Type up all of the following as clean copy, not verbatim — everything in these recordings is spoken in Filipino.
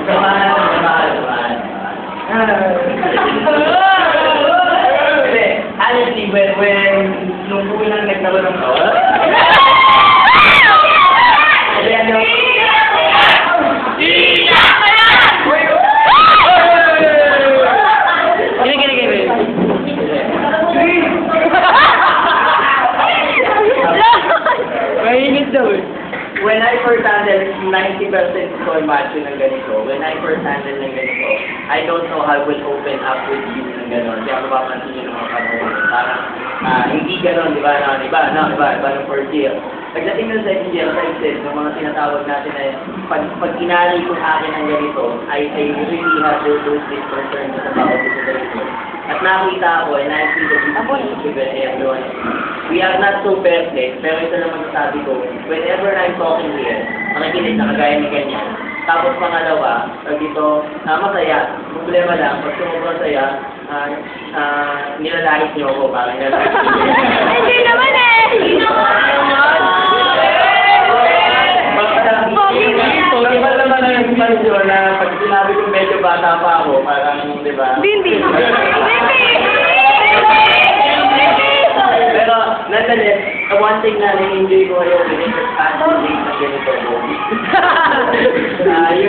Naman. Hindi, honestly, nung unang nagkaroon ng tawa, when I first handle 90% ko macho ng ganito, when I first handle ng ganito, I don't know how I will open up with you ng gano'n. Kaya mapapansin nyo ng mga panahon. Parang, hindi gano'n, di ba? Iba ng first year. Pagdating ng second year, as I said, ng mga tinatawag natin ay, pag inari kong akin ng ganito, I really have those different terms sa bawat isa ganito. At nakita ko, and I see that everyone. We are not so perfect, pero ito lang magsasabi ko, whenever I'm talking here, makikinig na kagaya ni ganyan. Tapos pangalawa, dito, masaya, problema lang, pag sumubang saya, nilalahit niyo ako, parang nilalahit niyo. Hindi naman eh! Normal naman ang expansion na pag sinabi ko medyo bata pa ako, parang, di ba? Hindi! Pero, nonetheless, one thing na na-enjoy ko ngayon, ganito, fashion na ganito.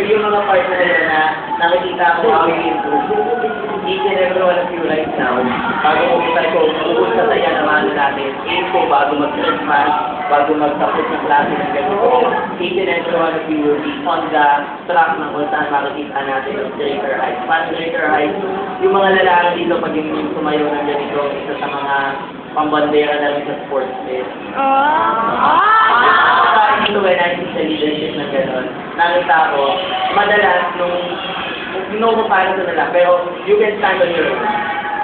Yung mga part na yun na nakikita ko how you improve. Each and every one of you right now, bago umutay ko, bukod sa saya naman natin, aim ko bago mag-Christmas, bago magtapos ng klase ng ganito, each and every one of you will be on the track ng kung saan makikita natin yung Draker Heights. Paano Draker Heights? Yung mga lalaki dito, pag yung tumayo ng ganito, isa sa mga pambandera na rin sa sports fest. Dito when I see sa leadership ng gano'n, nakita ko, madalas nung ko paano ito nila, pero you can stand on your own.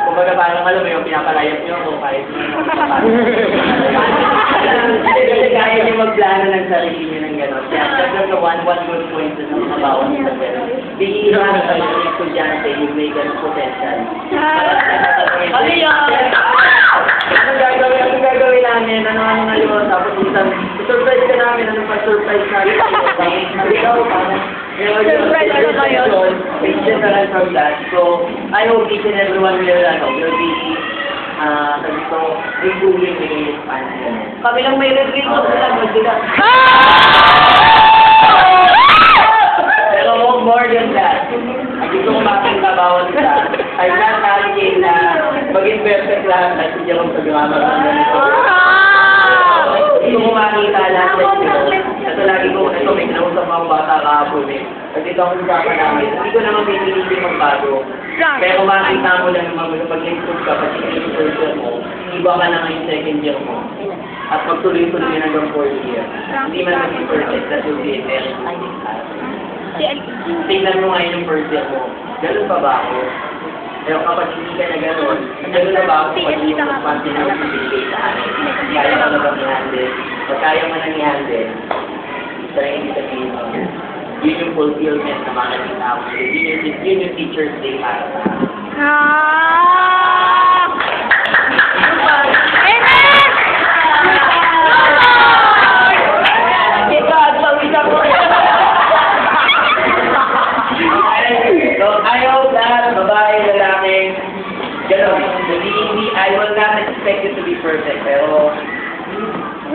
Kung baga parang alam mo yung pinapalayap nyo ako kahit kasi kaya nyo magplano ng sarili nyo ng gano'n. Kaya that's the one good point na mga bawat sa gano'n. Bihira na kayo ng estudyante yung may gano'n potential. Ano yan? Anong gagawin namin? Ano na yun? Tapos isang surprise ka namin. Ano pa surprise namin? Ikaw, surprise ano kayo? It's different from that. So, I hope each and everyone will be improving in this expansion. Kami lang may regret ko sila, magdila. Pero more than that, gusto ko makita bawat isa. I'm not asking na maging perfect lahat at hindi ako pag-drama ng ganito. Gusto ko makita lahat ng ito. Ito lagi ko, ito may kinausap mga bata kahapon eh. Pag dito ako usapan namin, hindi ko naman pinilitin magbago. Pero makita mo lang naman pag-improve ka, pag yung first year mo, iba ka na yung second year mo. At magtuloy-tuloy na hanggang fourth year. Hindi man maging perfect, that will be a very tingnan mo ngayon yung first year mo. Ganun pa ba ako? Pero kapag hindi ka na gano'n, ganun na ba ako pag yung expansion na pinibigay sa akin? Kaya mo na ba i-handle? Pag kaya mo na i-handle, try hindi sabihin mo. Yun yung fulfillment na makakita ako. Yun yung teacher's day para sa akin. I will not expect it to be perfect, pero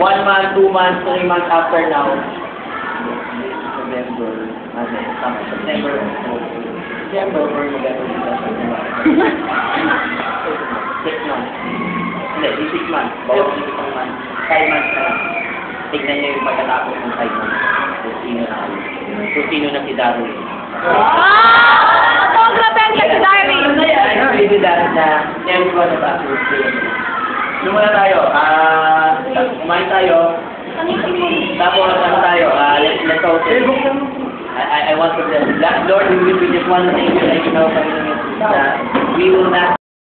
1 month, 2 months, 3 months after now, September, we're magagawin sa September. 6 months. Hindi, 6 months. Bawat 6 months. 5 months na lang. Tignan niyo yung pagkatapos ng 5 months. Kung sino na si Darwin. Ito ang grabe ang si Darwin! I'm really that na everyone of us will stay. Lumuna tayo. Kumain tayo. Tapos ano tayo? Let's all say. I want to bless. Lord, we just want to thank you right now, we will not